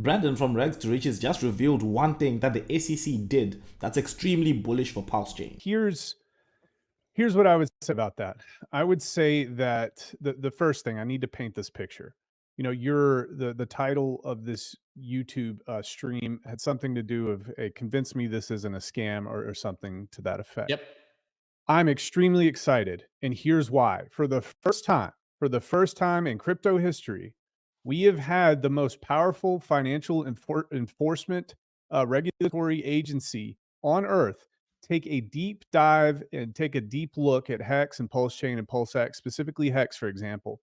Brandon from Rags to Riches just revealed one thing that the SEC did that's extremely bullish for Pulse Chain. Here's what I would say about that. I would say that the first thing, I need to paint this picture. You know, the title of this YouTube stream had something to do with convince me this isn't a scam or something to that effect. Yep. I'm extremely excited, and here's why. For the first time in crypto history, we have had the most powerful financial enforcement regulatory agency on earth take a deep dive and take a deep look at Hex and Pulse Chain and PulseX, specifically Hex, for example.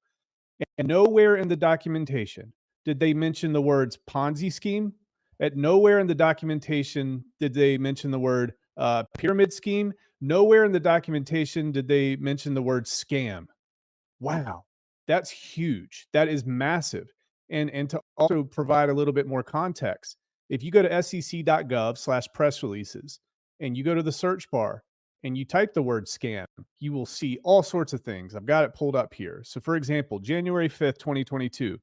And nowhere in the documentation did they mention the words Ponzi scheme. At nowhere in the documentation did they mention the word pyramid scheme. Nowhere in the documentation did they mention the word scam. Wow, that's huge. That is massive. And to also provide a little bit more context, if you go to sec.gov/press releases and you go to the search bar and you type the word scam, you will see all sorts of things. I've got it pulled up here. So for example, January 5th, 2022,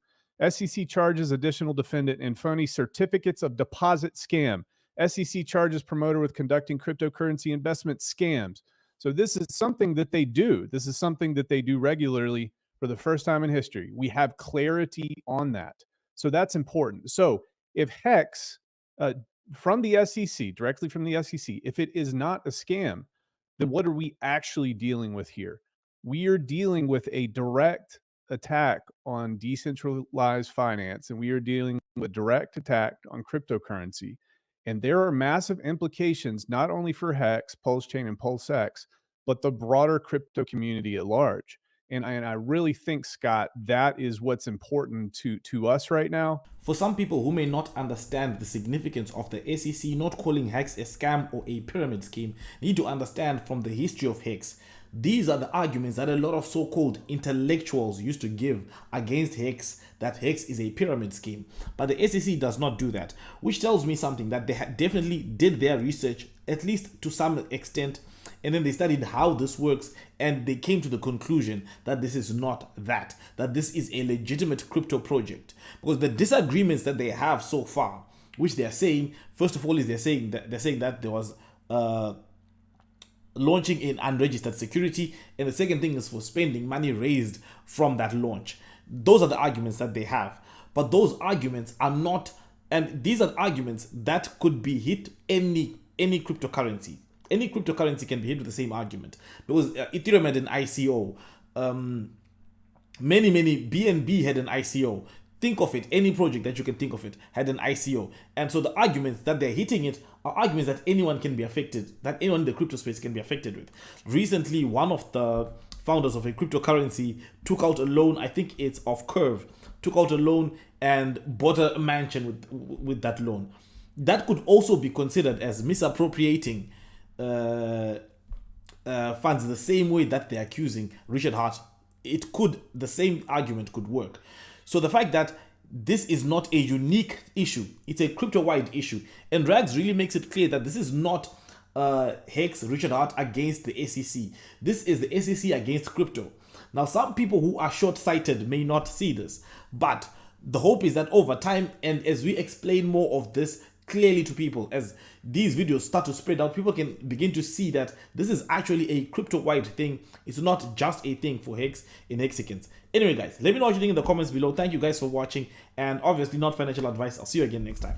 SEC charges additional defendant in phony certificates of deposit scam. SEC charges promoter with conducting cryptocurrency investment scams. So this is something that they do. This is something that they do regularly for the first time in history. We have clarity on that. So that's important. So if Hex from the SEC, directly from the SEC, if it is not a scam, then what are we actually dealing with here? We are dealing with a direct attack on decentralized finance, and we are dealing with a direct attack on cryptocurrency. And there are massive implications, not only for Hex, Pulse Chain, and PulseX, but the broader crypto community at large. And I really think, Scott, that is what's important to us right now. For some people who may not understand the significance of the SEC not calling Hex a scam or a pyramid scheme, need to understand from the history of Hex. These are the arguments that a lot of so-called intellectuals used to give against Hex, that Hex is a pyramid scheme. But the SEC does not do that, which tells me something, that they definitely did their research, at least to some extent, and then they studied how this works, and they came to the conclusion that this is not that this is a legitimate crypto project. Because the disagreements that they have so far, which they are saying, first of all, is they're saying that there was launching in unregistered security, and the second thing is for spending money raised from that launch. Those are the arguments that they have, but those arguments are not, and these are arguments that could be hit any cryptocurrency. Any cryptocurrency can be hit with the same argument, because Ethereum had an ICO, many BNB had an ICO. Think of it, any project that you can think of it had an ICO. And so the arguments that they're hitting it are arguments that anyone can be affected, that anyone in the crypto space can be affected with. Recently, one of the founders of a cryptocurrency took out a loan, I think it's of Curve, took out a loan and bought a mansion with that loan. That could also be considered as misappropriating funds the same way that they're accusing Richard Hart. The same argument could work. So the fact that this is not a unique issue, it's a crypto-wide issue. And Rags really makes it clear that this is not Hex, Richard Hart against the SEC. This is the SEC against crypto. Now, some people who are short-sighted may not see this, but the hope is that over time, and as we explain more of this clearly to people, as these videos start to spread out, people can begin to see that this is actually a crypto-wide thing. It's not just a thing for Hex in Hexicans. Anyway, guys, let me know what you think in the comments below. Thank you guys for watching, and obviously not financial advice. I'll see you again next time.